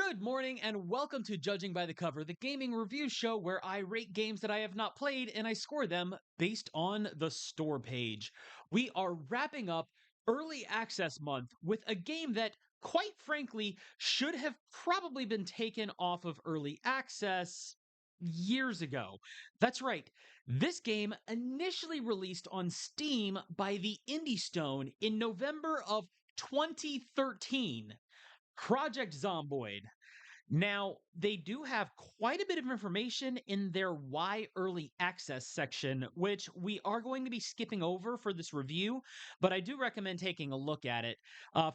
Good morning and welcome to Judging by the Cover, the gaming review show where I rate games that I have not played and I score them based on the store page. We are wrapping up early access month with a game that, quite frankly, should have probably been taken off of early access years ago. That's right. This game initially released on Steam by the Indie Stone in November of 2013. Project Zomboid. Now, they do have quite a bit of information in their Why Early Access section, which we are going to be skipping over for this review, but I do recommend taking a look at it.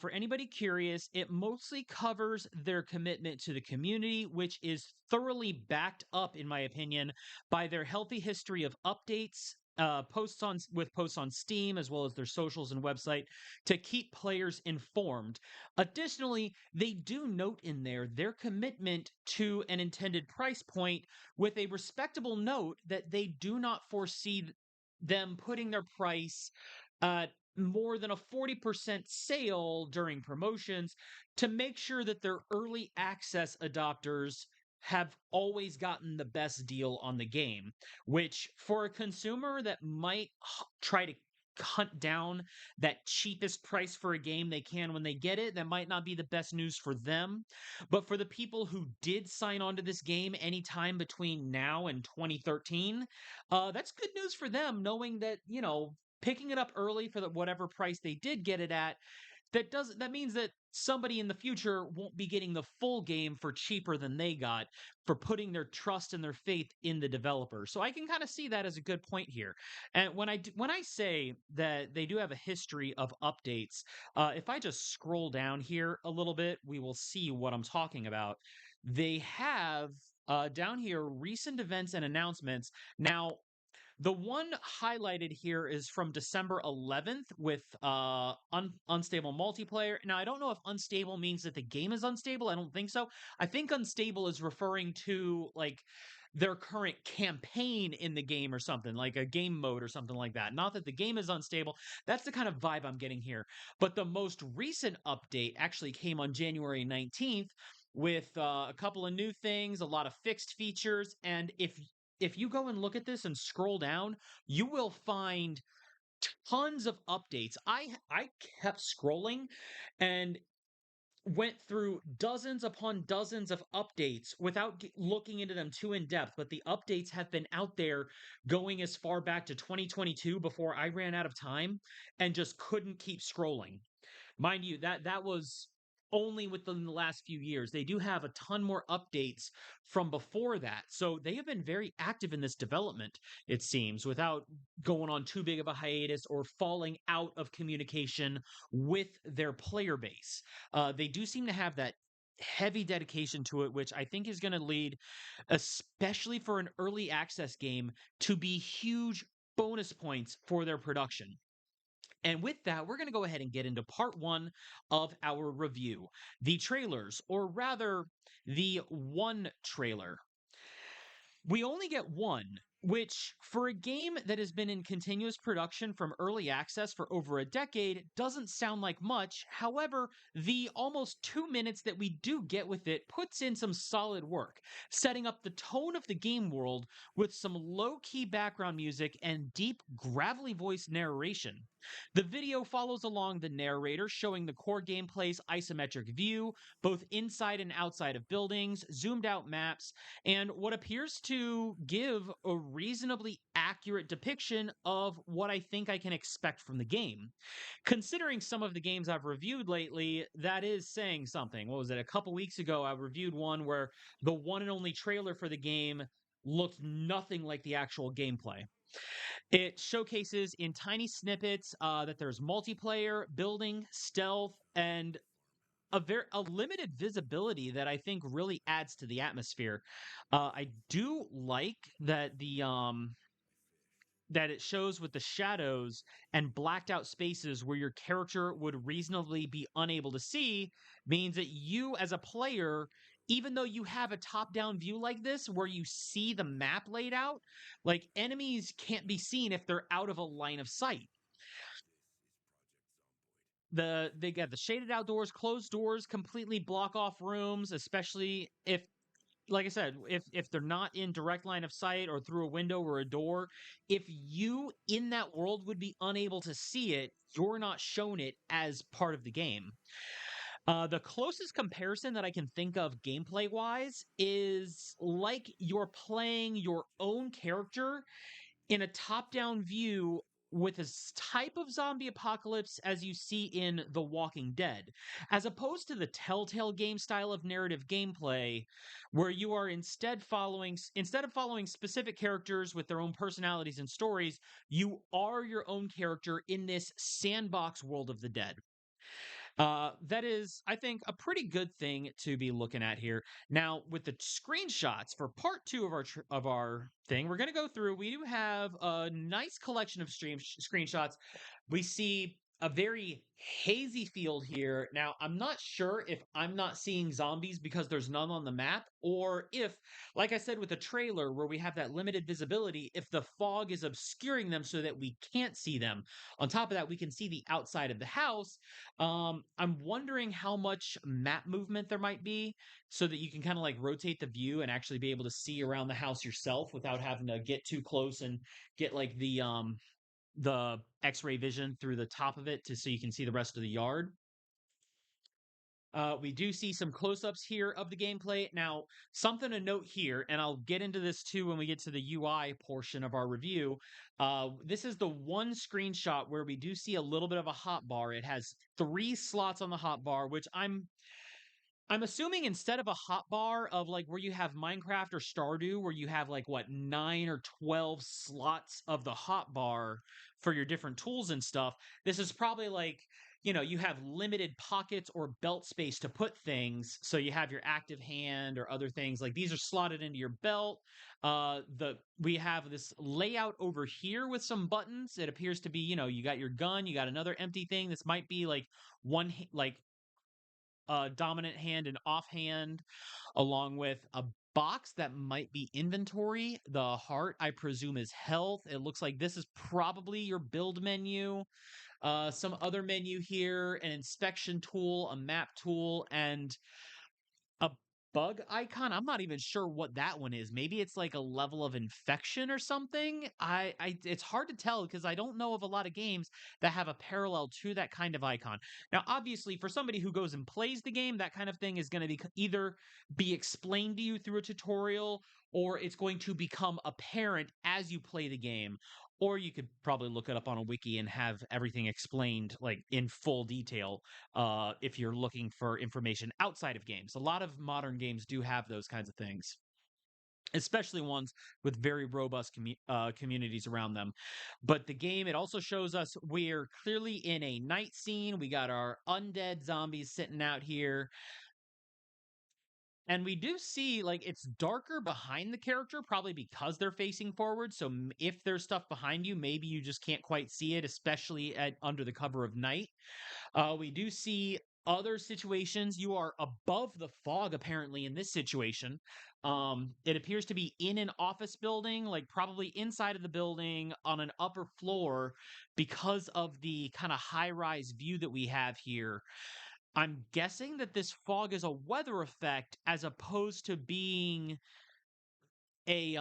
For anybody curious, it mostly covers their commitment to the community, which is thoroughly backed up, in my opinion, by their healthy history of updates. Posts on Steam as well as their socials and website to keep players informed. Additionally, they do note in there their commitment to an intended price point with a respectable note that they do not foresee them putting their price at more than a 40% sale during promotions to make sure that their early access adopters have always gotten the best deal on the game, which for a consumer that might try to hunt down that cheapest price for a game they can when they get it, that might not be the best news for them. But for the people who did sign on to this game anytime between now and 2013, that's good news for them, knowing that, picking it up early for whatever price they did get it at, that means that somebody in the future won't be getting the full game for cheaper than they got for putting their trust and their faith in the developer. So I can kind of see that as a good point here. And when I say that they do have a history of updates, if I just scroll down here a little bit, we will see what I'm talking about. They have down here recent events and announcements. Now, the one highlighted here is from December 11th with unstable multiplayer. Now, I don't know if unstable means that the game is unstable. I don't think so. I think unstable is referring to like their current campaign in the game or something, like a game mode or something like that. Not that the game is unstable. That's the kind of vibe I'm getting here. But the most recent update actually came on January 19th with a couple of new things, a lot of fixed features, and if you go and look at this and scroll down, you will find tons of updates. I kept scrolling and went through dozens upon dozens of updates without looking into them too in depth, but the updates have been out there going as far back to 2022 before I ran out of time and just couldn't keep scrolling. Mind you, that was only within the last few years. They do have a ton more updates from before that. So they have been very active in this development, it seems, without going on too big of a hiatus or falling out of communication with their player base. They do seem to have that heavy dedication to it, which I think is going to lead, especially for an early access game, to be huge bonus points for their production. And with that, we're going to go ahead and get into part one of our review, the trailers, or rather, the one trailer. We only get one, which for a game that has been in continuous production from early access for over a decade doesn't sound like much. However, the almost 2 minutes that we do get with it puts in some solid work, setting up the tone of the game world with some low-key background music and deep, gravelly voice narration. The video follows along the narrator, showing the core gameplay's isometric view, both inside and outside of buildings, zoomed out maps, and what appears to give a reasonably accurate depiction of what I think I can expect from the game. Considering some of the games I've reviewed lately, that is saying something. What was it? A couple weeks ago, I reviewed one where the one and only trailer for the game looked nothing like the actual gameplay. It showcases in tiny snippets that there's multiplayer, building, stealth, and a limited visibility that I think really adds to the atmosphere. I do like that that it shows with the shadows and blacked out spaces where your character would reasonably be unable to see, means that you as a player, even though you have a top down view like this where you see the map laid out, like enemies can't be seen if they're out of a line of sight. they get the shaded outdoors, closed doors completely block off rooms, especially if, like I said, if they're not in direct line of sight or through a window or a door. If you in that world would be unable to see it, you're not shown it as part of the game. The closest comparison that I can think of gameplay wise is like you're playing your own character in a top-down view with type of zombie apocalypse as you see in The Walking Dead, as opposed to the Telltale game style of narrative gameplay, where you are instead of following specific characters with their own personalities and stories, you are your own character in this sandbox world of the dead. That is, I think, a pretty good thing to be looking at here. Now, with the screenshots for part two of our thing, we're going to go through. We do have a nice collection of screenshots. We see a very hazy field here. Now, I'm not sure if I'm not seeing zombies because there's none on the map, or if, like I said with the trailer, where we have that limited visibility, if the fog is obscuring them so that we can't see them. On top of that, we can see the outside of the house. I'm wondering how much map movement there might be so that you can kind of like rotate the view and actually be able to see around the house yourself without having to get too close and get like the x-ray vision through the top of it to so you can see the rest of the yard. We do see some close-ups here of the gameplay. Now, something to note here, and I'll get into this too when we get to the UI portion of our review. This is the one screenshot where we do see a little bit of a hotbar. It has 3 slots on the hotbar, which I'm assuming instead of a hotbar of like where you have Minecraft or Stardew, where you have like what 9 or 12 slots of the hotbar for your different tools and stuff, this is probably like, you have limited pockets or belt space to put things. So you have your active hand or other things like these are slotted into your belt. The we have this layout over here with some buttons. It appears to be, you got your gun, you got another empty thing. This might be like like dominant hand and offhand, along with a box that might be inventory. The heart, I presume, is health. It looks like this is probably your build menu. Some other menu here, an inspection tool, a map tool, and a bug icon. I'm not even sure what that one is. Maybe it's like a level of infection or something. It's hard to tell because I don't know of a lot of games that have a parallel to that kind of icon. Now, obviously, for somebody who goes and plays the game, that kind of thing is going to be either be explained to you through a tutorial or it's going to become apparent as you play the game. Or you could probably look it up on a wiki and have everything explained like in full detail if you're looking for information outside of games. A lot of modern games do have those kinds of things, especially ones with very robust communities around them. But the game, it also shows us we're clearly in a night scene. We got our undead zombies sitting out here. And we do see like it's darker behind the character, probably because they're facing forward. So if there's stuff behind you, maybe you just can't quite see it, especially under the cover of night. We do see other situations. You are above the fog, apparently, in this situation. It appears to be in an office building, like probably inside of the building on an upper floor because of the kind of high rise view that we have here. I'm guessing that this fog is a weather effect as opposed to being a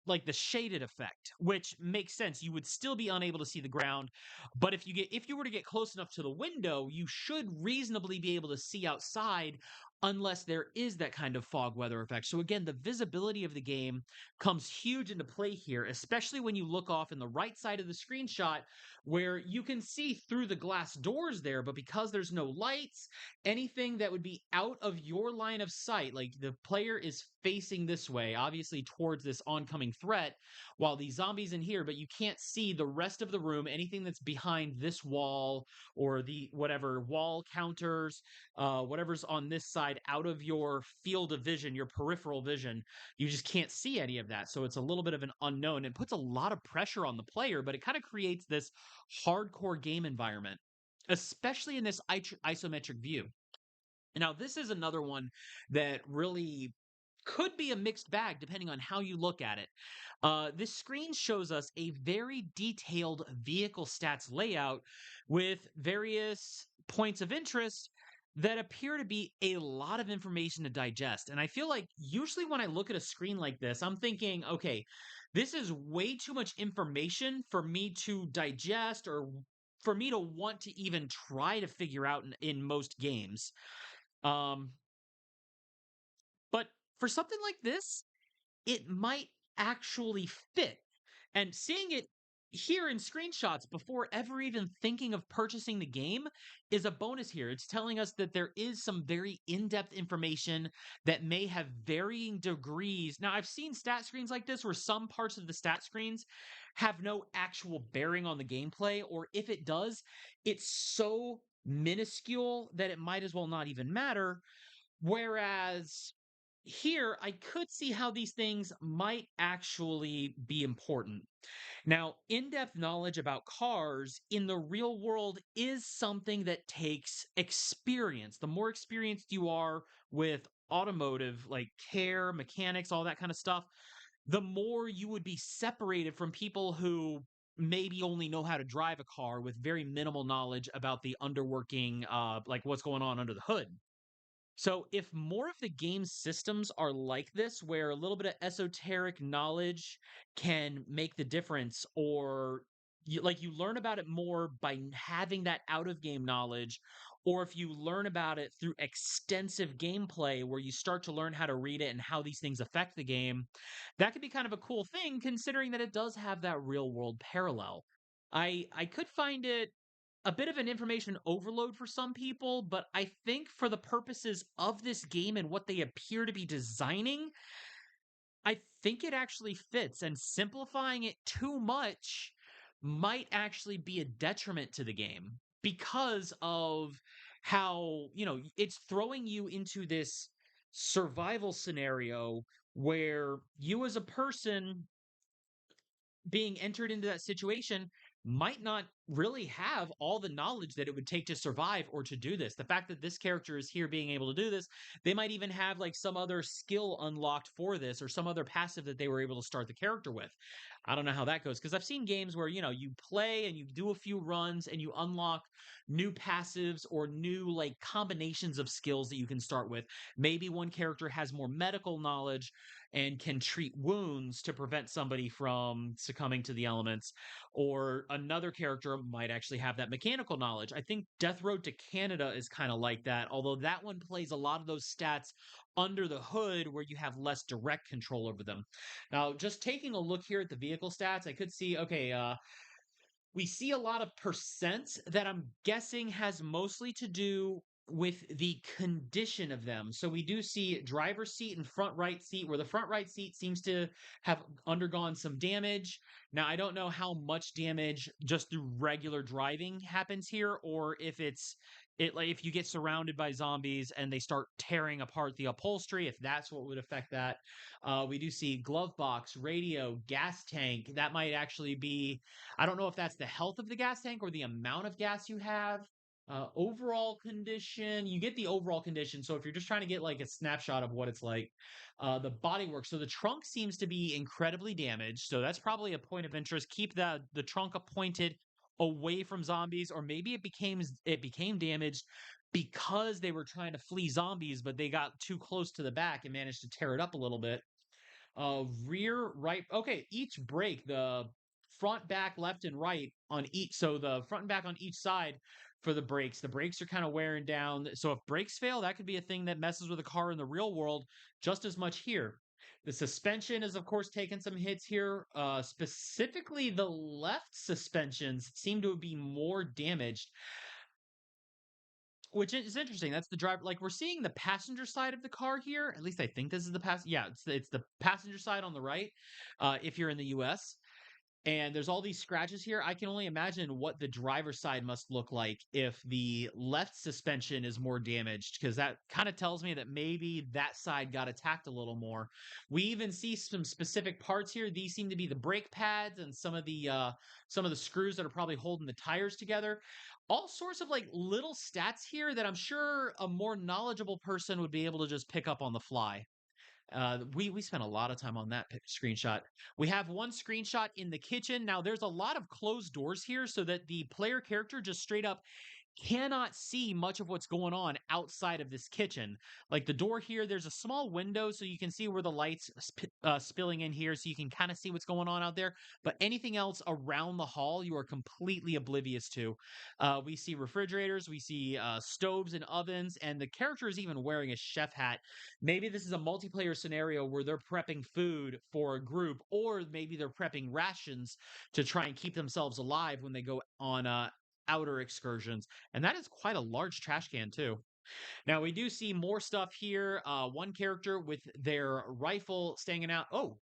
like the shaded effect, which makes sense. You would still be unable to see the ground, but if you were to get close enough to the window, you should reasonably be able to see outside unless there is that kind of fog weather effect. So again, the visibility of the game comes huge into play here, especially when you look off in the right side of the screenshot where you can see through the glass doors there, but because there's no lights, anything that would be out of your line of sight, like the player is facing this way, obviously towards this oncoming threat, while the zombies in here, but you can't see the rest of the room, anything that's behind this wall or the whatever wall counters, whatever's on this side out of your field of vision, your peripheral vision, you just can't see any of that. So it's a little bit of an unknown. It puts a lot of pressure on the player, but it kind of creates this hardcore game environment, especially in this isometric view. Now, this is another one that really could be a mixed bag depending on how you look at it. This screen shows us a very detailed vehicle stats layout with various points of interest that appear to be a lot of information to digest. And I feel like usually when I look at a screen like this, I'm thinking, okay, this is way too much information for me to digest or for me to want to even try to figure out in most games. Um, but for something like this, it might actually fit. And seeing it here in screenshots before ever even thinking of purchasing the game is a bonus here. It's telling us that there is some very in depth information that may have varying degrees. Now, I've seen stat screens like this where some parts of the stat screens have no actual bearing on the gameplay, or if it does, it's so minuscule that it might as well not even matter. Whereas here, I could see how these things might actually be important. Now, in depth knowledge about cars in the real world is something that takes experience. The more experienced you are with automotive, like care, mechanics, all that kind of stuff, the more you would be separated from people who maybe only know how to drive a car with very minimal knowledge about the underworking, like what's going on under the hood. So, if more of the game's systems are like this, where a little bit of esoteric knowledge can make the difference, or you learn about it more by having that out of game knowledge, or if you learn about it through extensive gameplay where you start to learn how to read it and how these things affect the game, that could be kind of a cool thing considering that it does have that real world parallel. I could find it a bit of an information overload for some people, but I think for the purposes of this game and what they appear to be designing, I think it actually fits. And simplifying it too much might actually be a detriment to the game because of how, it's throwing you into this survival scenario where you as a person being entered into that situation might not really have all the knowledge that it would take to survive or to do this. The fact that this character is here being able to do this, they might even have like some other skill unlocked for this or some other passive that they were able to start the character with. I don't know how that goes because I've seen games where, you play and you do a few runs and you unlock new passives or new like combinations of skills that you can start with. Maybe one character has more medical knowledge and can treat wounds to prevent somebody from succumbing to the elements. Or another character might actually have that mechanical knowledge. I think Death Road to Canada is kind of like that, although that one plays a lot of those stats under the hood where you have less direct control over them. Now, just taking a look here at the vehicle stats, I could see, okay, we see a lot of percents that I'm guessing has mostly to do with the condition of them. So we do see driver's seat and front right seat, where the front right seat seems to have undergone some damage. Now, I don't know how much damage just through regular driving happens here, or if like if you get surrounded by zombies and they start tearing apart the upholstery, if that's what would affect that. We do see glove box, radio, gas tank. That might actually be, I don't know if that's the health of the gas tank or the amount of gas you have. Overall condition, you get the overall condition. So if you're just trying to get like a snapshot of what it's like, the bodywork. So the trunk seems to be incredibly damaged. So that's probably a point of interest. Keep the trunk appointed away from zombies, or maybe it became damaged because they were trying to flee zombies, but they got too close to the back and managed to tear it up a little bit. Rear, right. Okay, each brake, the front, back, left, and right on each. So the front and back on each side for the brakes. The brakes are kind of wearing down. So if brakes fail, that could be a thing that messes with a car in the real world just as much here. The suspension is, of course, taking some hits here. Specifically, the left suspensions seem to be more damaged, which is interesting. That's the driver. Like we're seeing the passenger side of the car here. At least I think this is the pass. Yeah, it's the passenger side on the right. If you're in the U.S. And there's all these scratches here. I can only imagine what the driver's side must look like if the left suspension is more damaged, because that kind of tells me that maybe that side got attacked a little more. We even see some specific parts here. These seem to be the brake pads and some of the screws that are probably holding the tires together. All sorts of like little stats here that I'm sure a more knowledgeable person would be able to just pick up on the fly. We spent a lot of time on that screenshot. We have one screenshot in the kitchen. Now there's a lot of closed doors here so that the player character just straight up cannot see much of what's going on outside of this kitchen. Like the door here, there's a small window so you can see where the lights spilling in here, so you can kind of see what's going on out there. But anything else around the hall, you are completely oblivious to. We see refrigerators, we see stoves and ovens, and the character is even wearing a chef hat. Maybe this is a multiplayer scenario where they're prepping food for a group, or maybe they're prepping rations to try and keep themselves alive when they go on outer excursions. And that is quite a large trash can, too. Now, we do see more stuff here. One character with their rifle staying out. Oh,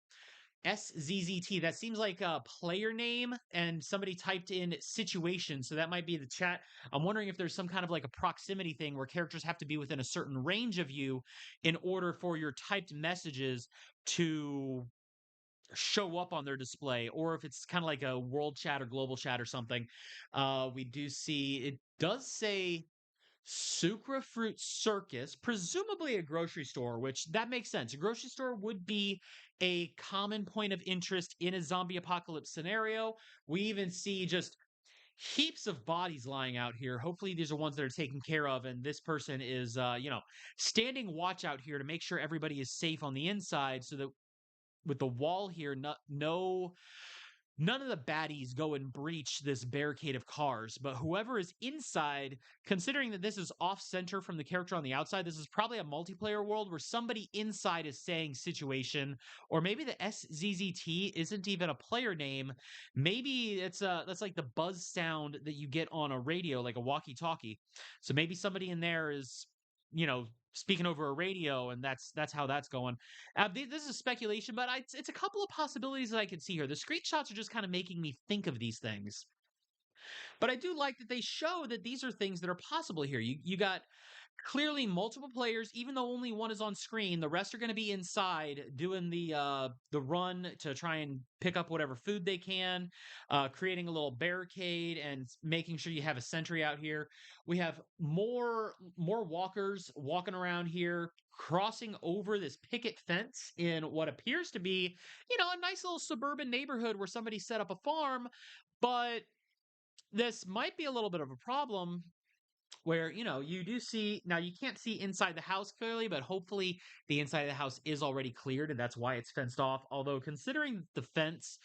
SZZT. That seems like a player name, and somebody typed in situation. So that might be the chat. I'm wondering if there's some kind of like a proximity thing where characters have to be within a certain range of you in order for your typed messages to show up on their display, or if it's kind of like a world chat or global chat or something. We do see it does say Sucra Fruit Circus, presumably a grocery store, which that makes sense. A grocery store would be a common point of interest in a zombie apocalypse scenario. We even see just heaps of bodies lying out here. Hopefully, these are ones that are taken care of, and this person is, standing watch out here to make sure everybody is safe on the inside, so that with the wall here, none of the baddies go and breach this barricade of cars, but whoever is inside, considering that this is off center from the character on the outside, this is probably a multiplayer world where somebody inside is saying situation, or maybe the SZZT isn't even a player name. Maybe that's like the buzz sound that you get on a radio, like a walkie-talkie. So maybe somebody in there is, speaking over a radio, and that's how that's going. This is speculation, but it's a couple of possibilities that I can see here. The screenshots are just kind of making me think of these things. But I do like that they show that these are things that are possible here. You got clearly multiple players, even though only one is on screen. The rest are going to be inside doing the run to try and pick up whatever food they can, creating a little barricade and making sure you have a sentry out here. We have more walkers walking around here, crossing over this picket fence in what appears to be, a nice little suburban neighborhood where somebody set up a farm. But this might be a little bit of a problem where you do see, now you can't see inside the house clearly, but hopefully the inside of the house is already cleared, and that's why it's fenced off. Although considering the fence,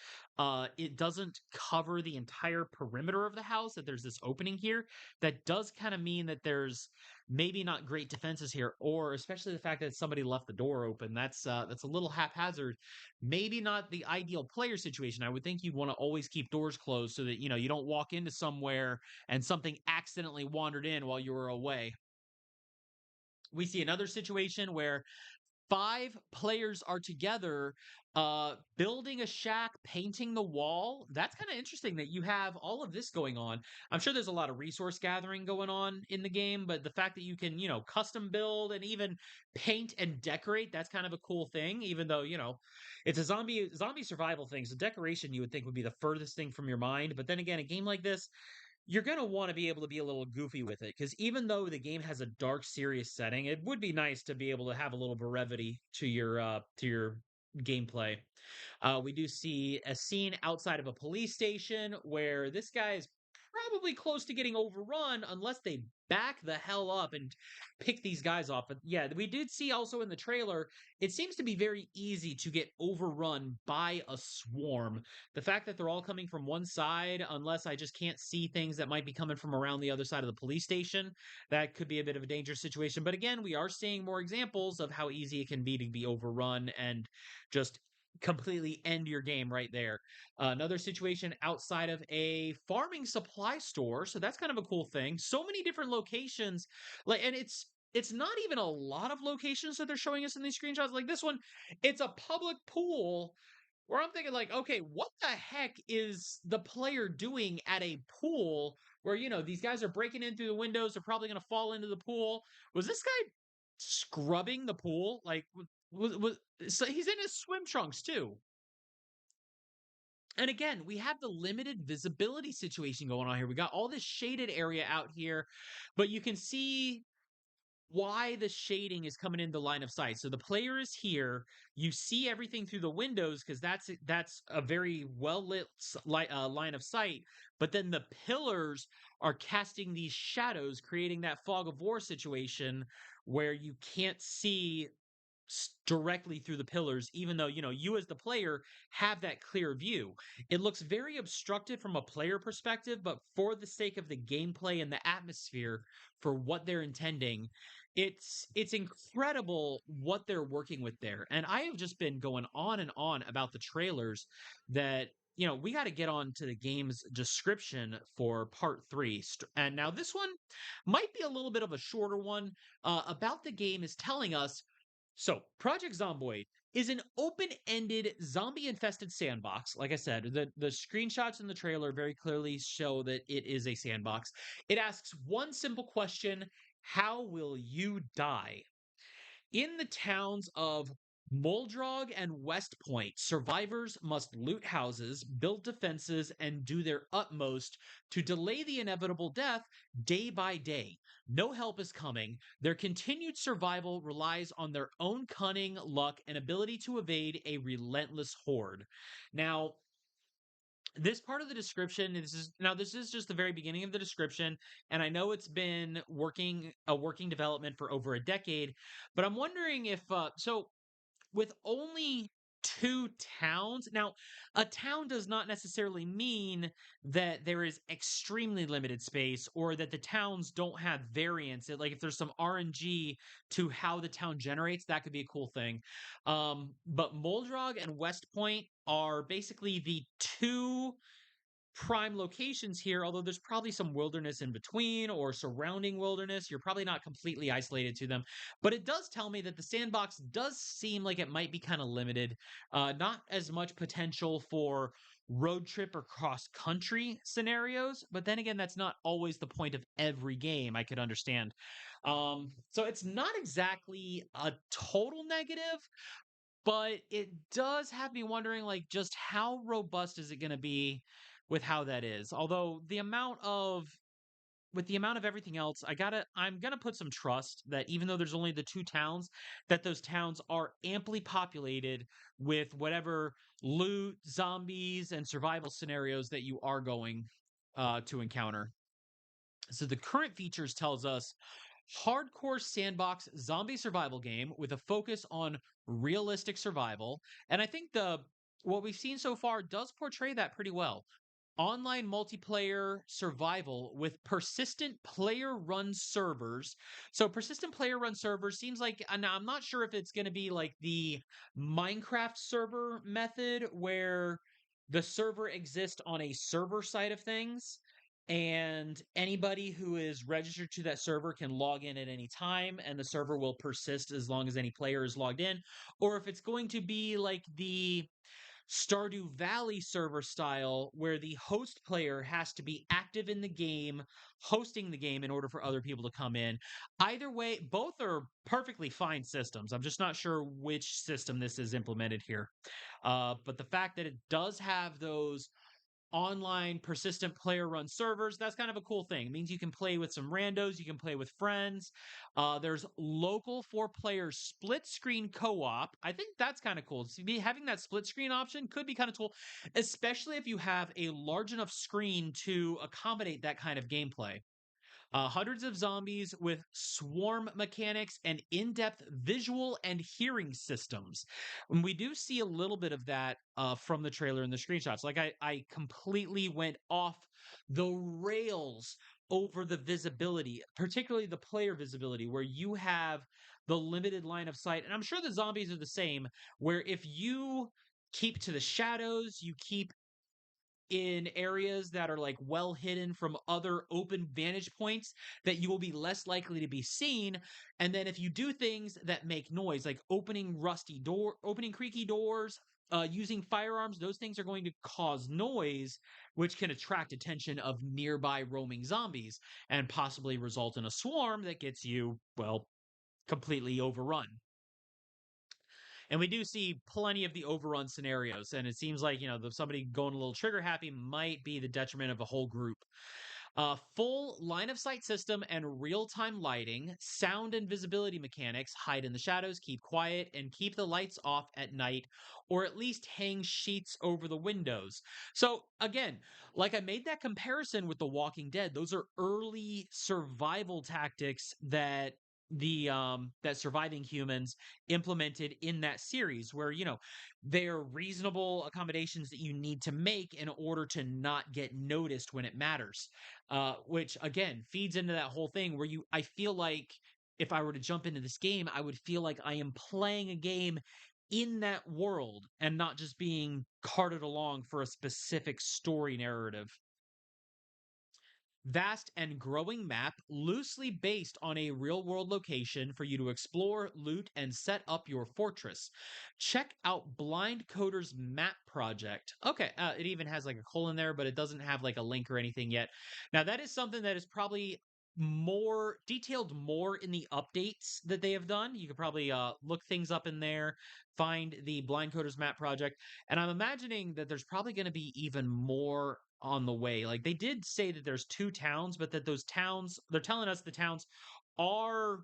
it doesn't cover the entire perimeter of the house, that there's this opening here, that does kind of mean that there's maybe not great defenses here, or especially the fact that somebody left the door open. That's a little haphazard. Maybe not the ideal player situation. I would think you'd want to always keep doors closed so that you don't walk into somewhere and something accidentally wandered in while you were away. We see another situation where 5 players are together, building a shack, painting the wall. That's kind of interesting that you have all of this going on. I'm sure there's a lot of resource gathering going on in the game, but the fact that you can, custom build and even paint and decorate, that's kind of a cool thing. Even though, it's a zombie survival thing, so decoration you would think would be the furthest thing from your mind. But then again, a game like this, you're going to want to be able to be a little goofy with it, because even though the game has a dark serious setting, it would be nice to be able to have a little brevity to your gameplay. We do see a scene outside of a police station where this guy is probably close to getting overrun unless they back the hell up and pick these guys off. But yeah, we did see also in the trailer, it seems to be very easy to get overrun by a swarm. The fact that they're all coming from one side, unless I just can't see things that might be coming from around the other side of the police station, that could be a bit of a dangerous situation. But again, we are seeing more examples of how easy it can be to be overrun and just completely end your game right there. Another situation outside of a farming supply store, so that's kind of a cool thing. So many different locations, and it's not even a lot of locations that they're showing us in these screenshots. Like this one, it's a public pool where I'm thinking like, okay, what the heck is the player doing at a pool where these guys are breaking in through the windows, they're probably going to fall into the pool. Was this guy scrubbing the pool? Like, was so he's in his swim trunks too. And again, we have the limited visibility situation going on here. We got all this shaded area out here, but you can see why the shading is coming in the line of sight. So the player is here. You see everything through the windows because that's a very well lit line of sight. But then the pillars are casting these shadows, creating that fog of war situation where you can't see directly through the pillars, even though you as the player have that clear view. It looks very obstructed from a player perspective, but for the sake of the gameplay and the atmosphere, for what they're intending, it's incredible what they're working with there. And I have just been going on and on about the trailers that we got to get on to the game's description for part three. And now this one might be a little bit of a shorter one. About the game is telling us, so, Project Zomboid is an open-ended zombie-infested sandbox. Like I said, the screenshots in the trailer very clearly show that it is a sandbox. It asks one simple question: how will you die? In the towns of Moldrog and West Point, survivors must loot houses, build defenses, and do their utmost to delay the inevitable death day by day. No help is coming. Their continued survival relies on their own cunning, luck, and ability to evade a relentless horde. Now, this part of the description, this is just the very beginning of the description, and I know it's been working development for over a decade, but I'm wondering if with only two towns. Now, a town does not necessarily mean that there is extremely limited space or that the towns don't have variance. Like if there's some RNG to how the town generates, that could be a cool thing. But Moldrog and West Point are basically the two prime locations here, although there's probably some wilderness in between or surrounding wilderness. You're probably not completely isolated to them. But it does tell me that the sandbox does seem like it might be kind of limited. Not as much potential for road trip or cross country scenarios. But then again, that's not always the point of every game, I could understand. So it's not exactly a total negative, but it does have me wondering, like, just how robust is it going to be with how that is. Although the amount of with the amount of everything else, I'm gonna put some trust that even though there's only the two towns, that those towns are amply populated with whatever loot, zombies, and survival scenarios that you are going to encounter. So the current features tells us hardcore sandbox zombie survival game with a focus on realistic survival. And I think the what we've seen so far does portray that pretty well. Online multiplayer survival with persistent player run servers. So persistent player run servers seems like, and I'm not sure if it's going to be like the Minecraft server method where the server exists on a server side of things and anybody who is registered to that server can log in at any time and the server will persist as long as any player is logged in, or if it's going to be like the Stardew Valley server style, where the host player has to be active in the game, hosting the game in order for other people to come in. Either way, both are perfectly fine systems. I'm just not sure which system this is implemented here. But the fact that it does have those online persistent player run servers, that's kind of a cool thing. It means you can play with some randos, you can play with friends. There's local 4 player split screen co-op. I think that's kind of cool. So having that split screen option could be kind of cool, especially if you have a large enough screen to accommodate that kind of gameplay. Hundreds of zombies with swarm mechanics and in depth visual and hearing systems. And we do see a little bit of that from the trailer and the screenshots. Like, I completely went off the rails over the visibility, particularly the player visibility, where you have the limited line of sight. And I'm sure the zombies are the same, where if you keep to the shadows, you keep in areas that are like well hidden from other open vantage points, that you will be less likely to be seen. And then if you do things that make noise, like opening creaky doors, using firearms, those things are going to cause noise, which can attract attention of nearby roaming zombies and possibly result in a swarm that gets you, well, completely overrun. And we do see plenty of the overrun scenarios. And it seems like, somebody going a little trigger happy might be the detriment of a whole group. Full line of sight system and real time lighting, sound and visibility mechanics, hide in the shadows, keep quiet, and keep the lights off at night, or at least hang sheets over the windows. So, again, like I made that comparison with The Walking Dead, those are early survival tactics that surviving humans implemented in that series where they're reasonable accommodations that you need to make in order to not get noticed when it matters, which again feeds into that whole thing where I feel like if I were to jump into this game, I would feel like I am playing a game in that world and not just being carted along for a specific story narrative. Vast and growing map loosely based on a real world location for you to explore, loot, and set up your fortress. Check out Blind Coder's map project. Okay, it even has like a colon there, but it doesn't have like a link or anything yet. Now, that is something that is probably more detailed more in the updates that they have done. You could probably look things up in there, find the Blind Coders map project, and I'm imagining that there's probably going to be even more on the way. Like they did say that there's two towns, but that those towns, they're telling us the towns are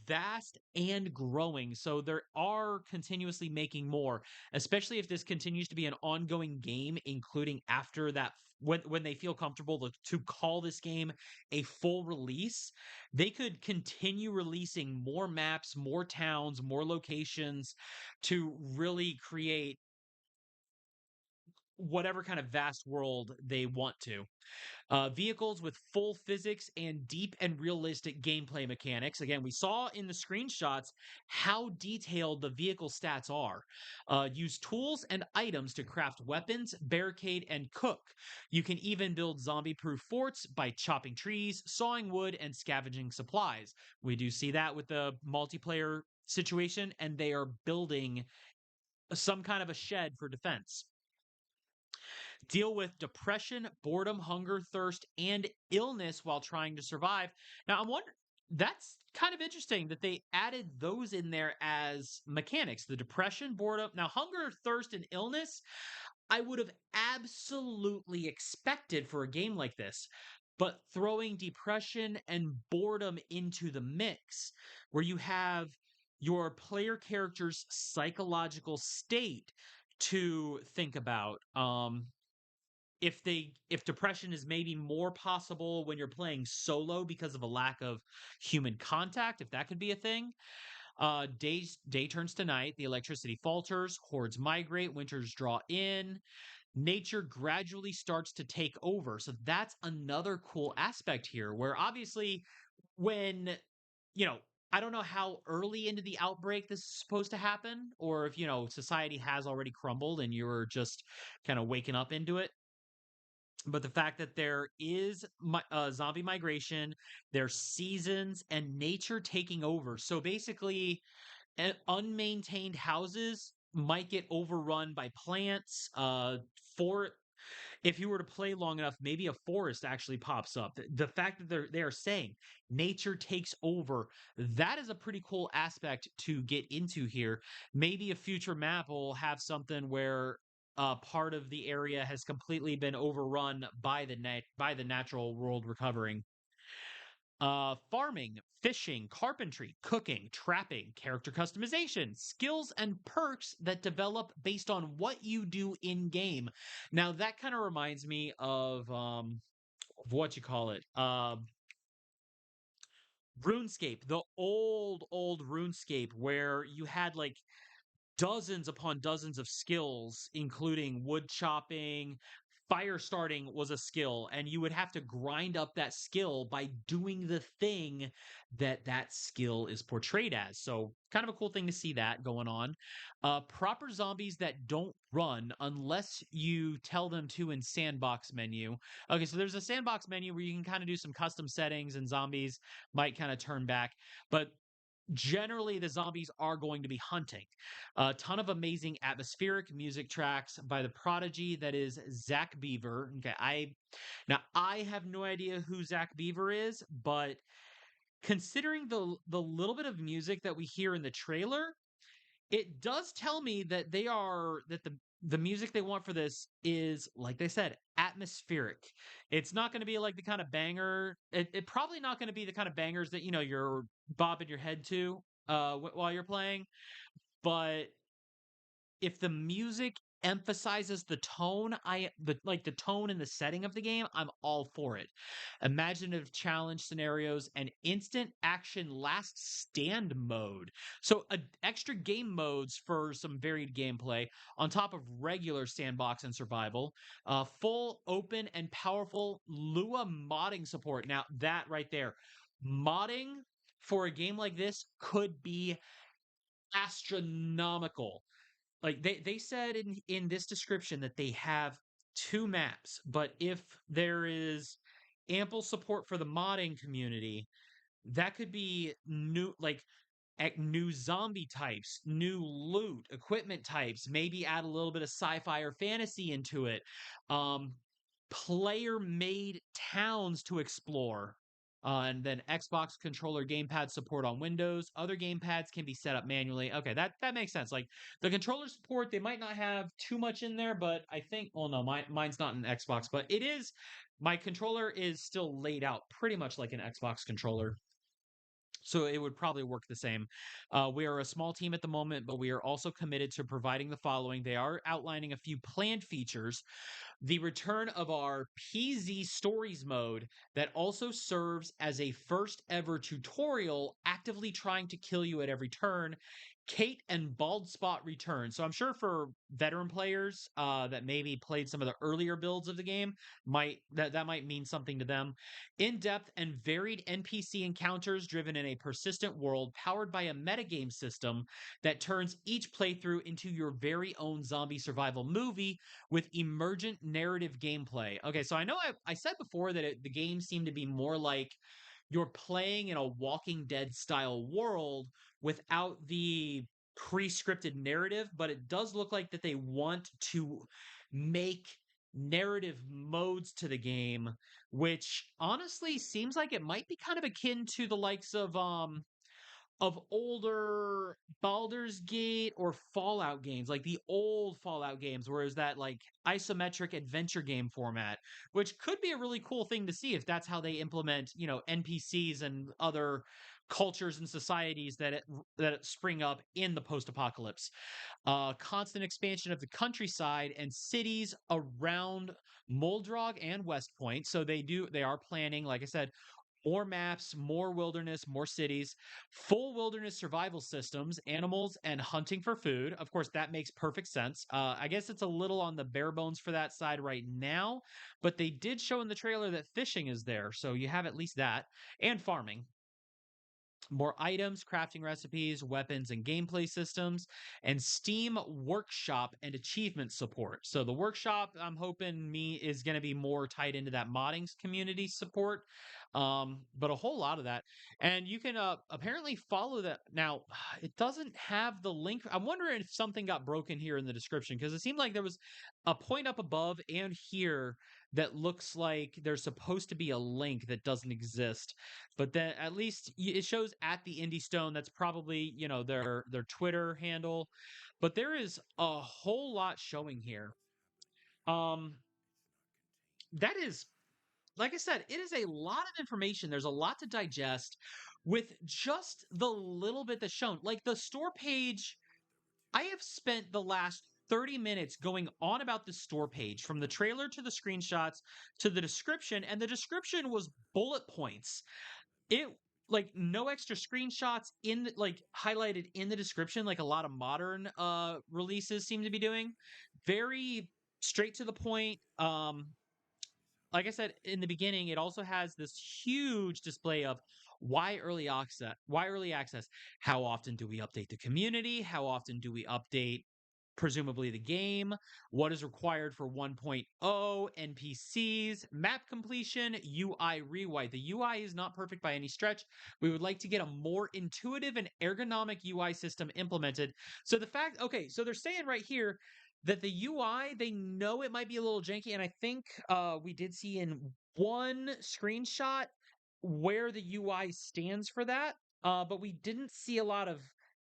vast and growing. So they are continuously making more, especially if this continues to be an ongoing game, including after that when they feel comfortable to call this game a full release, they could continue releasing more maps, more towns, more locations to really create whatever kind of vast world they want to. Vehicles with full physics and deep and realistic gameplay mechanics. Again, we saw in the screenshots how detailed the vehicle stats are. Use tools and items to craft weapons, barricade, and cook. You can even build zombie proof forts by chopping trees, sawing wood, and scavenging supplies. We do see that with the multiplayer situation, and they are building some kind of a shed for defense. Deal with depression, boredom, hunger, thirst, and illness while trying to survive. Now, I'm wondering, that's kind of interesting that they added those in there as mechanics, the depression, boredom. Now, hunger, thirst, and illness, I would have absolutely expected for a game like this. But throwing depression and boredom into the mix, where you have your player character's psychological state to think about. If depression is maybe more possible when you're playing solo because of a lack of human contact, if that could be a thing. Day turns to night, the electricity falters, hordes migrate, winters draw in, nature gradually starts to take over. So that's another cool aspect here where obviously when you know I don't know how early into the outbreak this is supposed to happen, or if society has already crumbled and you're just kind of waking up into it, but the fact that there is zombie migration, there's seasons and nature taking over. So basically, unmaintained houses might get overrun by plants. For if you were to play long enough, maybe a forest actually pops up. The fact that they are saying nature takes over, that is a pretty cool aspect to get into here. Maybe a future map will have something where part of the area has completely been overrun by the natural world recovering. Farming, fishing, carpentry, cooking, trapping, character customization, skills and perks that develop based on what you do in game. Now that kind of reminds me of what you call it. RuneScape, the old RuneScape where you had like dozens upon dozens of skills, including wood chopping. Fire starting was a skill, and you would have to grind up that skill by doing the thing that skill is portrayed as. So, kind of a cool thing to see that going on. Proper zombies that don't run unless you tell them to in sandbox menu. Okay, so there's a sandbox menu where you can kind of do some custom settings, and zombies might kind of turn back. But generally the zombies are going to be hunting. A ton of amazing atmospheric music tracks by the prodigy that is Zach Beaver. Okay, I have no idea who Zach Beaver is, but considering the little bit of music that we hear in the trailer, it does tell me that the music they want for this is, like they said, atmospheric. It's not going to be like the kind of banger. It probably not going to be the kind of bangers that you're bobbing your head to while you're playing. But if the music emphasizes the tone, the tone and the setting of the game, I'm all for it. Imaginative challenge scenarios and instant action last stand mode. So extra game modes for some varied gameplay on top of regular sandbox and survival. Full open and powerful Lua modding support. Now that right there, modding for a game like this could be astronomical. Like they said in this description that they have two maps, but if there is ample support for the modding community, that could be new, like new zombie types, new loot, equipment types, maybe add a little bit of sci-fi or fantasy into it. Um, Player-made towns to explore. And then Xbox controller gamepad support on Windows. Other gamepads can be set up manually. Okay, that makes sense. Like the controller support, they might not have too much in there, but I think, well, no, mine's not an Xbox, but it is. My controller is still laid out pretty much like an Xbox controller, so it would probably work the same. We are a small team at the moment, but we are also committed to providing the following. They are outlining a few planned features: the return of our PZ Stories mode that also serves as a first ever tutorial, actively trying to kill you at every turn. Kate and Bald Spot return. So I'm sure for veteran players that maybe played some of the earlier builds of the game, might that might mean something to them. In-depth and varied NPC encounters driven in a persistent world powered by a metagame system that turns each playthrough into your very own zombie survival movie with emergent narrative gameplay. Okay, so I know I said before that the game seemed to be more like you're playing in a Walking Dead style world without the pre-scripted narrative, but it does look like that they want to make narrative modes to the game, which honestly seems like it might be kind of akin to the likes of older Baldur's Gate or Fallout games, like the old Fallout games, where it's that like isometric adventure game format, which could be a really cool thing to see if that's how they implement, NPCs and other cultures and societies that spring up in the post-apocalypse. Constant expansion of the countryside and cities around Moldrog and West Point. So they are planning, like I said, more maps, more wilderness, more cities, full wilderness survival systems, animals, and hunting for food. Of course, that makes perfect sense. I guess it's a little on the bare bones for that side right now, but they did show in the trailer that fishing is there, so you have at least that, and farming. More items, crafting recipes, weapons, and gameplay systems, and Steam Workshop and achievement support. So the workshop, I'm hoping me is going to be more tied into that modding community support, but a whole lot of that. And you can apparently follow that. Now, it doesn't have the link. I'm wondering if something got broken here in the description, because it seemed like there was a point up above and here that looks like there's supposed to be a link that doesn't exist, but then at least it shows at the Indie Stone. That's probably their Twitter handle, but there is a whole lot showing here. Um, that is, like I said, it is a lot of information. There's a lot to digest with just the little bit that's shown. Like the store page, I have spent the last 30 minutes going on about the store page, from the trailer to the screenshots to the description, and the description was bullet points. It, like, no extra screenshots like highlighted in the description like a lot of modern releases seem to be doing. Very straight to the point. Like I said in the beginning, it also has this huge display of why early access, how often do we update the community, how often do we update presumably the game, what is required for 1.0, NPCs, map completion, UI rewrite. The UI is not perfect by any stretch. We would like to get a more intuitive and ergonomic UI system implemented. So the fact, okay, so they're saying right here that the UI, they know it might be a little janky, and I think we did see in one screenshot where the UI stands for that, but we didn't see a lot of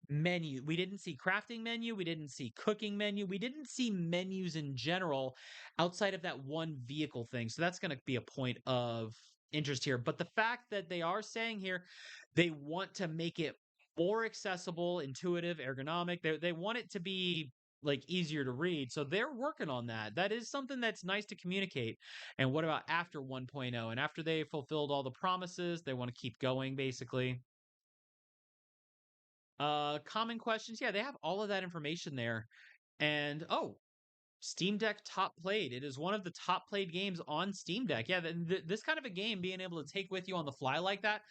menu. We didn't see crafting menu, we didn't see cooking menu, we didn't see menus in general outside of that one vehicle thing. So that's going to be a point of interest here. But the fact that they are saying here they want to make it more accessible, intuitive, ergonomic, they want it to be like easier to read. So they're working on that. That is something that's nice to communicate. And what about after 1.0? And after they fulfilled all the promises, they want to keep going basically. Common questions. Yeah, they have all of that information there. And oh, Steam Deck top played. It is one of the top played games on Steam Deck. Yeah, this kind of a game being able to take with you on the fly like that.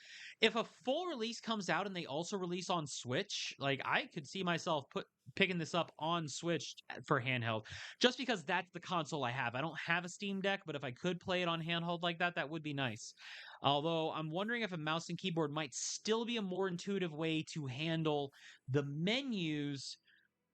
If a full release comes out and they also release on Switch, like I could see myself picking this up on Switch for handheld, just because that's the console I have. I don't have a Steam Deck, but if I could play it on handheld like that, that would be nice. Although I'm wondering if a mouse and keyboard might still be a more intuitive way to handle the menus,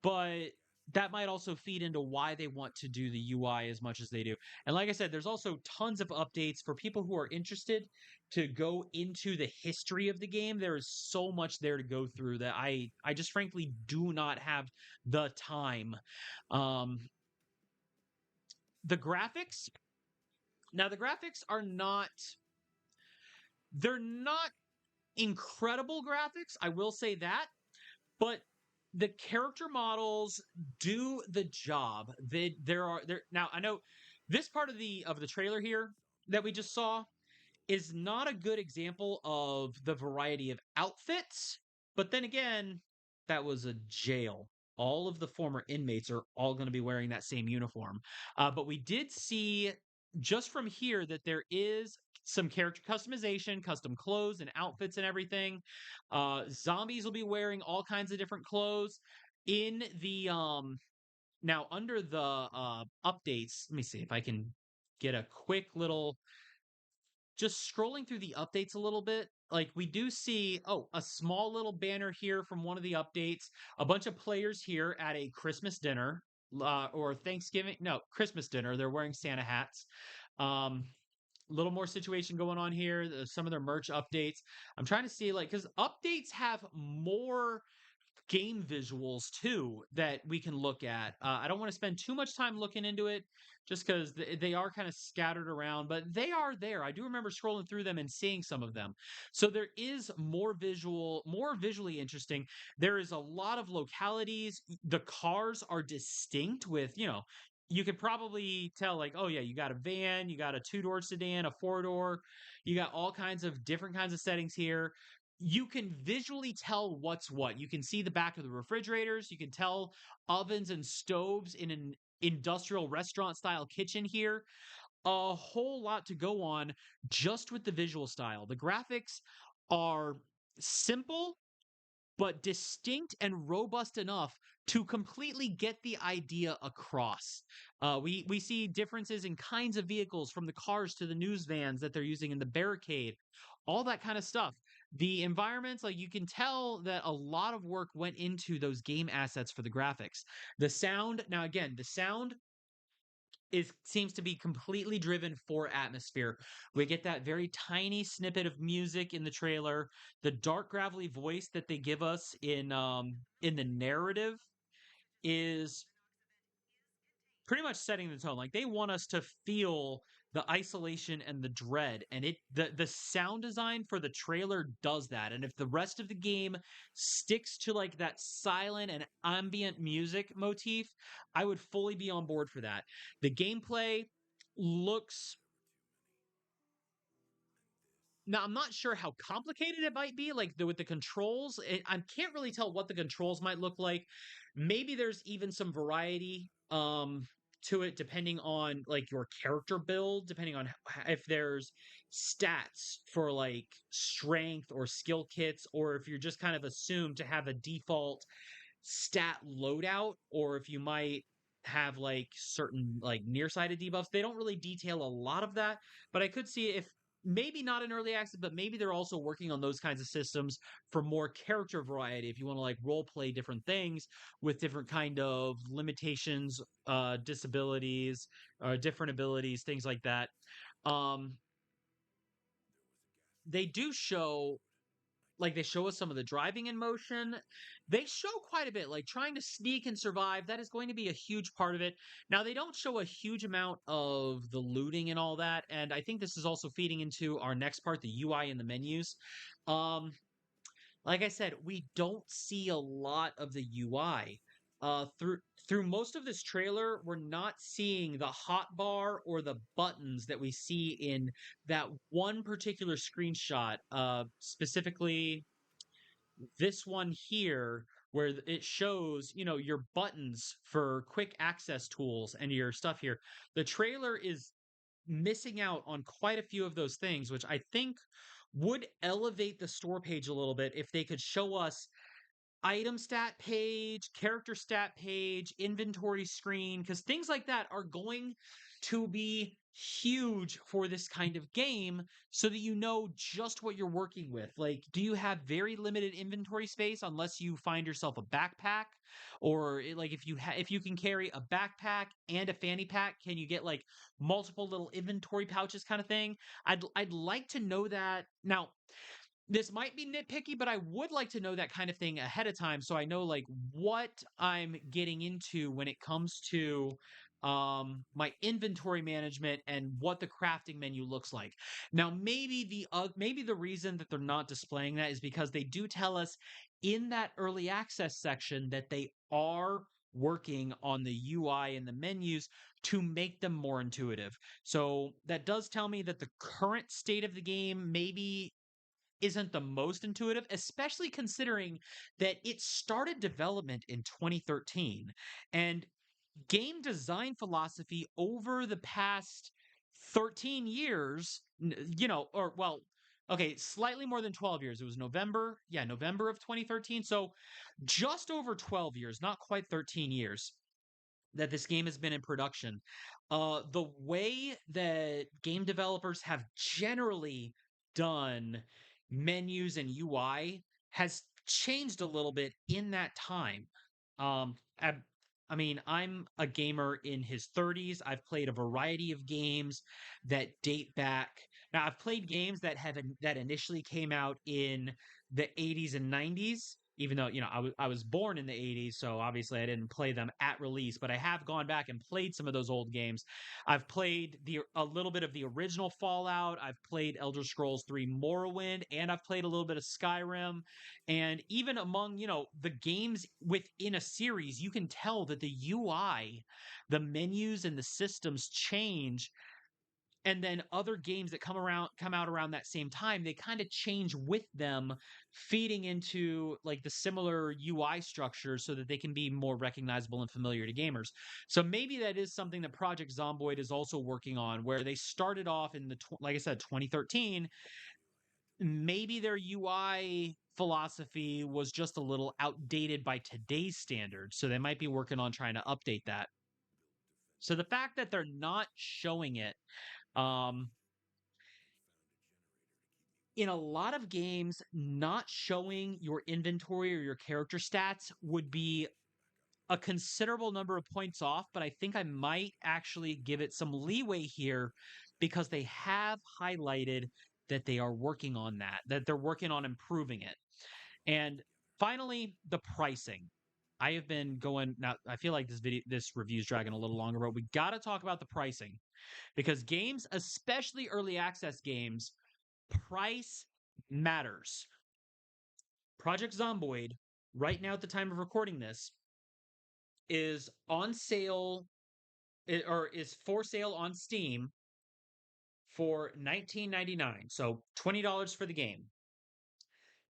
but that might also feed into why they want to do the UI as much as they do. And like I said, there's also tons of updates for people who are interested to go into the history of the game. There is so much there to go through that I just frankly do not have the time. Um the graphics, now the graphics are not, they're not incredible graphics, I will say that, but the character models do the job. There now I know this part of the trailer here that we just saw is not a good example of the variety of outfits. But then again, that was a jail. All of the former inmates are all going to be wearing that same uniform. But we did see just from here that there is some character customization, custom clothes and outfits and everything. Zombies will be wearing all kinds of different clothes in the now under the updates. Let me see if I can get a quick little, just scrolling through the updates a little bit, like we do see, oh, a small little banner here from one of the updates, a bunch of players here at a Christmas dinner, or Thanksgiving, no, Christmas dinner. They're wearing Santa hats. Um, little more situation going on here. Some of their merch updates. I'm trying to see, like, because updates have more game visuals too that we can look at. I don't want to spend too much time looking into it just because they are kind of scattered around, but they are there. I do remember scrolling through them and seeing some of them. So there is more visually interesting. There is a lot of localities. The cars are distinct with, you could probably tell, like, oh yeah, you got a van, you got a two-door sedan, a four-door, you got all kinds of different kinds of settings here. You can visually tell what's what. You can see the back of the refrigerators. You can tell ovens and stoves in an industrial restaurant style kitchen here. A whole lot to go on just with the visual style. The graphics are simple but distinct and robust enough to completely get the idea across. We see differences in kinds of vehicles, from the cars to the news vans that they're using in the barricade, all that kind of stuff. The environments, like, you can tell that a lot of work went into those game assets for the graphics. The sound, now again, the sound is seems to be completely driven for atmosphere. We get that very tiny snippet of music in the trailer. The dark gravelly voice that they give us in the narrative is pretty much setting the tone. Like, they want us to feel the isolation and the dread, and the sound design for the trailer does that. And if the rest of the game sticks to like that silent and ambient music motif, I would fully be on board for that. The gameplay looks, now, I'm not sure how complicated it might be, like with the controls. I can't really tell what the controls might look like. Maybe there's even some variety to it, depending on like your character build, depending on if there's stats for like strength or skill kits, or if you're just kind of assumed to have a default stat loadout, or if you might have like certain like nearsighted debuffs. They don't really detail a lot of that, but I could see if maybe not in early access, but maybe they're also working on those kinds of systems for more character variety. If you want to like role play different things with different kind of limitations, disabilities, different abilities, things like that. Um, they do show like they show us some of the driving in motion. They show quite a bit, like trying to sneak and survive. That is going to be a huge part of it. Now they don't show a huge amount of the looting and all that, and I think this is also feeding into our next part, the UI and the menus. Um, like I said, we don't see a lot of the UI. Through most of this trailer, we're not seeing the hotbar or the buttons that we see in that one particular screenshot. Specifically, this one here, where it shows, your buttons for quick access tools and your stuff here. The trailer is missing out on quite a few of those things, which I think would elevate the store page a little bit if they could show us item stat page, character stat page, inventory screen, because things like that are going to be huge for this kind of game so that you know just what you're working with. Like, do you have very limited inventory space unless you find yourself a backpack? Or like if you can carry a backpack and a fanny pack, can you get like multiple little inventory pouches kind of thing? I'd like to know that. Now, this might be nitpicky, but I would like to know that kind of thing ahead of time so I know like what I'm getting into when it comes to my inventory management and what the crafting menu looks like. Now maybe the reason that they're not displaying that is because they do tell us in that early access section that they are working on the UI and the menus to make them more intuitive. So that does tell me that the current state of the game maybe isn't the most intuitive, especially considering that it started development in 2013. And game design philosophy over the past 13 years, or well, okay, slightly more than 12 years. It was November of 2013. So just over 12 years, not quite 13 years that this game has been in production. The way that game developers have generally done menus and UI has changed a little bit in that time. Um, I, I mean, I'm a gamer in his 30s. I've played a variety of games that date back. Now, I've played games that initially came out in the 80s and 90s, even though I was born in the 80s, so obviously I didn't play them at release, but I have gone back and played some of those old games. I've played a little bit of the original Fallout. I've played Elder Scrolls 3 Morrowind, and I've played a little bit of Skyrim. And even among, the games within a series, you can tell that the UI, the menus and the systems change, and then other games that come out around that same time, they kind of change with them, feeding into like the similar UI structures so that they can be more recognizable and familiar to gamers. So maybe that is something that Project Zomboid is also working on, where they started off in like I said, 2013. Maybe their UI philosophy was just a little outdated by today's standards, so they might be working on trying to update that. So the fact that they're not showing it, um, in a lot of games, not showing your inventory or your character stats would be a considerable number of points off, but I think I might actually give it some leeway here because they have highlighted that they are working on that they're working on improving it. And finally, the pricing. I have been going now. I feel like this review is dragging a little longer, but we got to talk about the pricing because games, especially early access games, price matters. Project Zomboid, right now at the time of recording this, is on sale or is for sale on Steam for $19.99. So $20 for the game.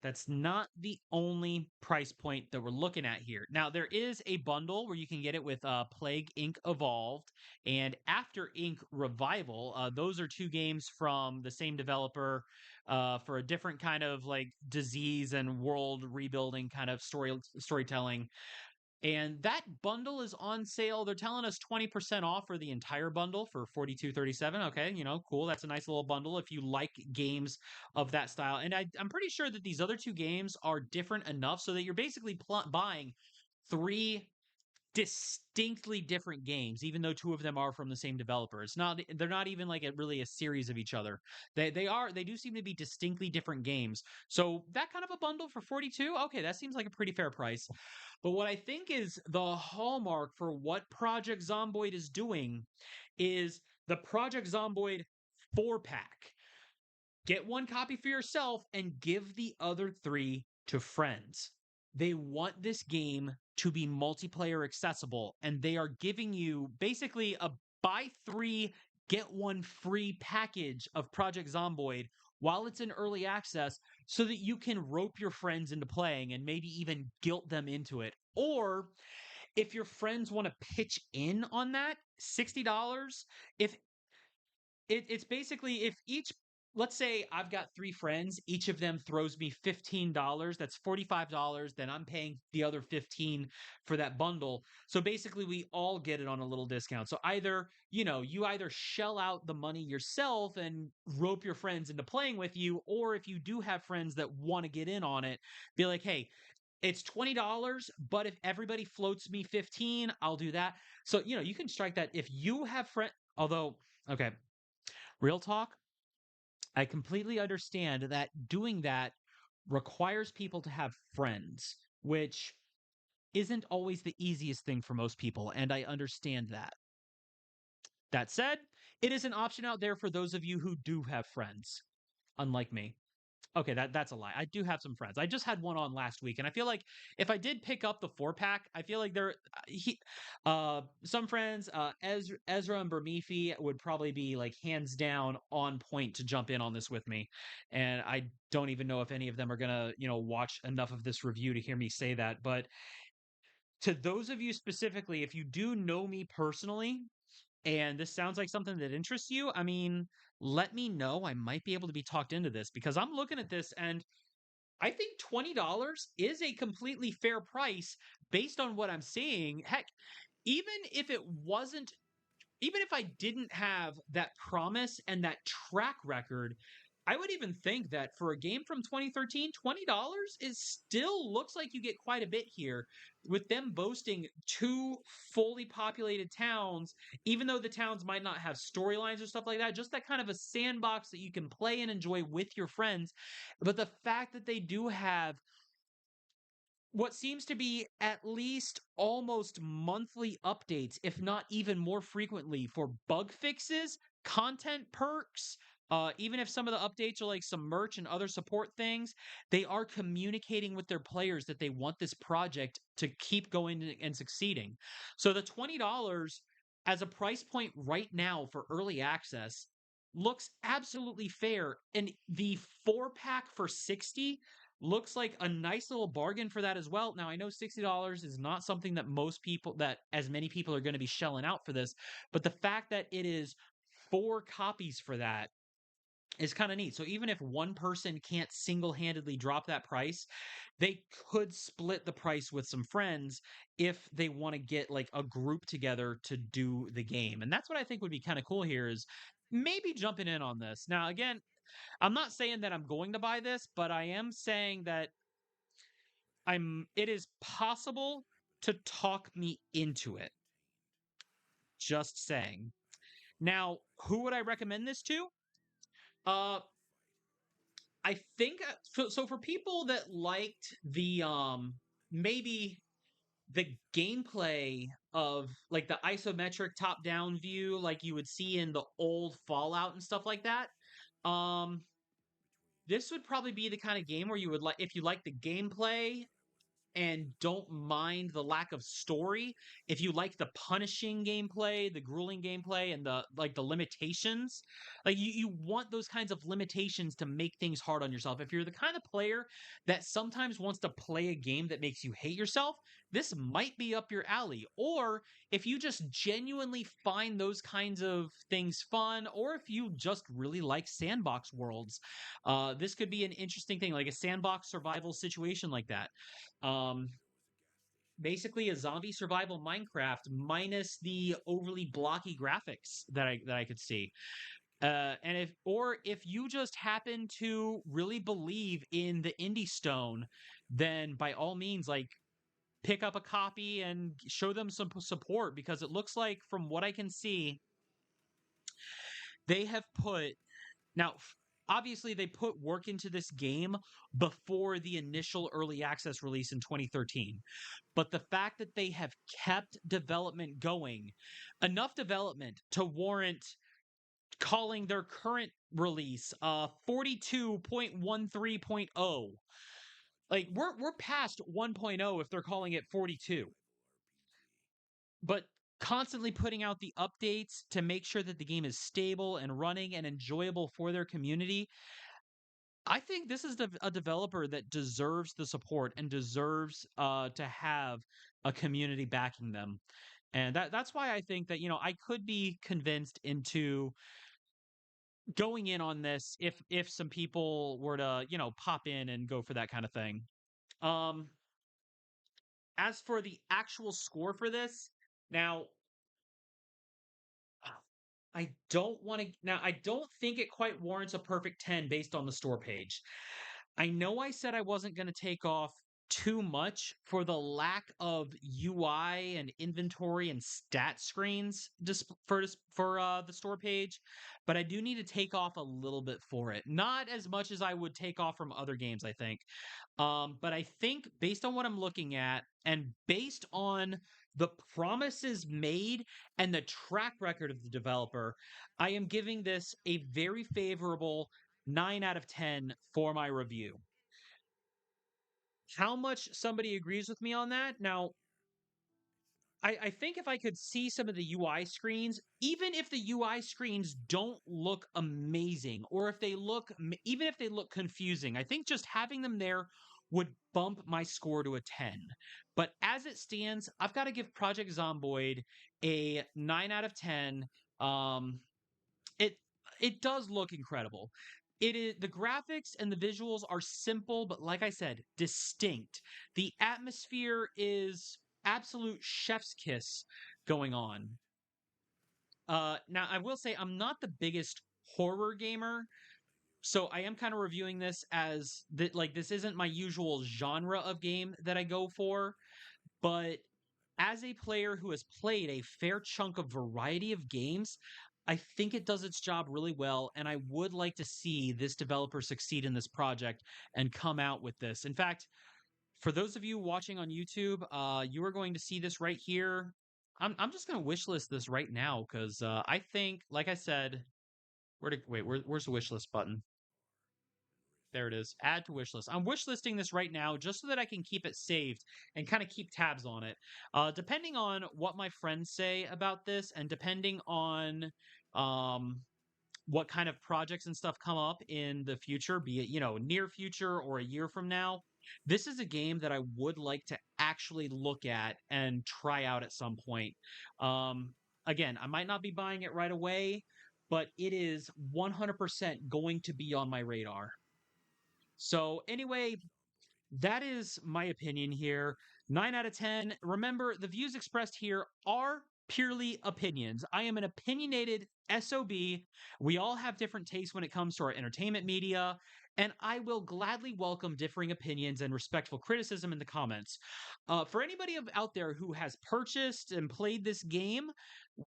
That's not the only price point that we're looking at here. Now, there is a bundle where you can get it with Plague Inc. Evolved and After Inc. Revival. Those are two games from the same developer for a different kind of like disease and world rebuilding kind of storytelling. And that bundle is on sale. They're telling us 20% off for the entire bundle for 42.37. Okay, cool. That's a nice little bundle if you like games of that style. And I'm pretty sure that these other two games are different enough so that you're basically buying three distinctly different games, even though two of them are from the same developer. It's not they're not even like really a series of each other. They do seem to be distinctly different games. So that kind of a bundle for 42, okay, that seems like a pretty fair price. But what I think is the hallmark for what Project Zomboid is doing is the Project Zomboid 4-pack. Get one copy for yourself and give the other three to friends. They want this game to be multiplayer accessible, and they are giving you basically a buy three, get one free package of Project Zomboid while it's in early access so that you can rope your friends into playing and maybe even guilt them into it. Or if your friends want to pitch in on that, $60. If it's basically if each, let's say I've got three friends, each of them throws me $15, that's $45, then I'm paying the other 15 for that bundle. So basically we all get it on a little discount. So either, you either shell out the money yourself and rope your friends into playing with you, or if you do have friends that want to get in on it, be like, hey, it's $20, but if everybody floats me 15, I'll do that. So, you can strike that if you have friends, although, okay, real talk, I completely understand that doing that requires people to have friends, which isn't always the easiest thing for most people, and I understand that. That said, it is an option out there for those of you who do have friends, unlike me. Okay, that's a lie. I do have some friends. I just had one on last week, and I feel like if I did pick up the 4-pack, I feel like some friends, Ezra and Bermifi would probably be like hands down on point to jump in on this with me, and I don't even know if any of them are gonna, watch enough of this review to hear me say that. But to those of you specifically, if you do know me personally, and this sounds like something that interests you, I mean, let me know. I might be able to be talked into this because I'm looking at this and I think $20 is a completely fair price based on what I'm seeing. Heck, even if it wasn't, even if I didn't have that promise and that track record, I would even think that for a game from 2013, $20 is still looks like you get quite a bit here with them boasting two fully populated towns, even though the towns might not have storylines or stuff like that, just that kind of a sandbox that you can play and enjoy with your friends. But the fact that they do have what seems to be at least almost monthly updates, if not even more frequently, for bug fixes, content perks. Even if some of the updates are like some merch and other support things, they are communicating with their players that they want this project to keep going and succeeding. So the $20 as a price point right now for early access looks absolutely fair. And the 4-pack for 60 looks like a nice little bargain for that as well. Now, I know $60 is not something that as many people are going to be shelling out for this, but the fact that it is 4 copies for that is kind of neat. So even if one person can't single-handedly drop that price, they could split the price with some friends if they want to get like a group together to do the game. And that's what I think would be kind of cool here is maybe jumping in on this. Now, again, I'm not saying that I'm going to buy this, but I am saying that it is possible to talk me into it. Just saying. Now, who would I recommend this to? Uh I think so for people that liked the maybe the gameplay of like the isometric top down view like you would see in the old Fallout and stuff like that. Um this would probably be the kind of game where you would like if you like the gameplay and don't mind the lack of story, if you like the punishing gameplay, the grueling gameplay, and the limitations, like you want those kinds of limitations to make things hard on yourself. If you're the kind of player that sometimes wants to play a game that makes you hate yourself, this might be up your alley. Or if you just genuinely find those kinds of things fun, or if you just really like sandbox worlds, this could be an interesting thing, like a sandbox survival situation like that. Um, Basically a zombie survival Minecraft minus the overly blocky graphics that I could see. And if you just happen to really believe in the indie stone, then by all means, like pick up a copy and show them some support, because it looks like, from what I can see, they have put now, obviously, they put work into this game before the initial early access release in 2013. But the fact that they have kept development going, enough development to warrant calling their current release 42.13.0. Like, we're past 1.0 if they're calling it 42. But constantly putting out the updates to make sure that the game is stable and running and enjoyable for their community. I think this is a developer that deserves the support and deserves to have a community backing them. And that's why I think that, I could be convinced into going in on this if some people were to, pop in and go for that kind of thing. Um as for the actual score for this, now I don't think it quite warrants a perfect 10 based on the store page. I know I said I wasn't going to take off too much for the lack of UI and inventory and stat screens for the store page, but I do need to take off a little bit for it. Not as much as I would take off from other games, I think. But I think, based on what I'm looking at and based on the promises made and the track record of the developer, I am giving this a very favorable 9 out of 10 for my review. How much somebody agrees with me on that? Now, I think if I could see some of the UI screens, even if the UI screens don't look amazing, or if they even if they look confusing, I think just having them there would bump my score to a 10. But as it stands, I've got to give Project Zomboid a 9 out of 10. Um, it it does look incredible. It is The graphics and the visuals are simple, but like I said, distinct. The atmosphere is absolute chef's kiss going on. Now I will say I'm not the biggest horror gamer, so I am kind of reviewing this as that, like, this isn't my usual genre of game that I go for, but as a player who has played a fair chunk of variety of games, I think it does its job really well, and I would like to see this developer succeed in this project and come out with this. In fact, for those of you watching on YouTube, you are going to see this right here. I'm just going to wishlist this right now because I think, like I said, where's the wishlist button? There it is. Add to wish list. I'm wish listing this right now just so that I can keep it saved and kind of keep tabs on it. Depending on what my friends say about this, and depending on um, what kind of projects and stuff come up in the future, be it, near future or a year from now, this is a game that I would like to actually look at and try out at some point. Um, Again, I might not be buying it right away, but it is 100% going to be on my radar. So, anyway, that is my opinion here. 9 out of 10. Remember, the views expressed here are purely opinions. I am an opinionated SOB. We all have different tastes when it comes to our entertainment media, and I will gladly welcome differing opinions and respectful criticism in the comments. For anybody out there who has purchased and played this game,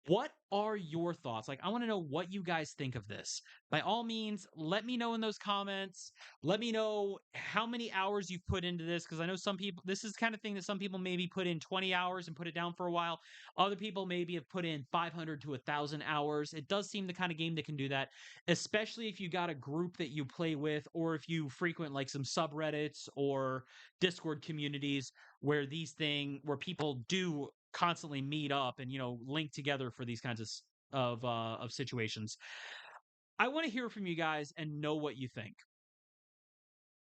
what are your thoughts? Like, I want to know what you guys think of this. By all means, let me know in those comments. Let me know how many hours you've put into this, because I know some people, this is the kind of thing that some people maybe put in 20 hours and put it down for a while. Other people maybe have put in 500 to 1,000 hours. It does seem the kind of game that can do that, especially if you got a group that you play with, or if you frequent like some subreddits or Discord communities where people do constantly meet up and, link together for these kinds of situations. I want to hear from you guys and know what you think.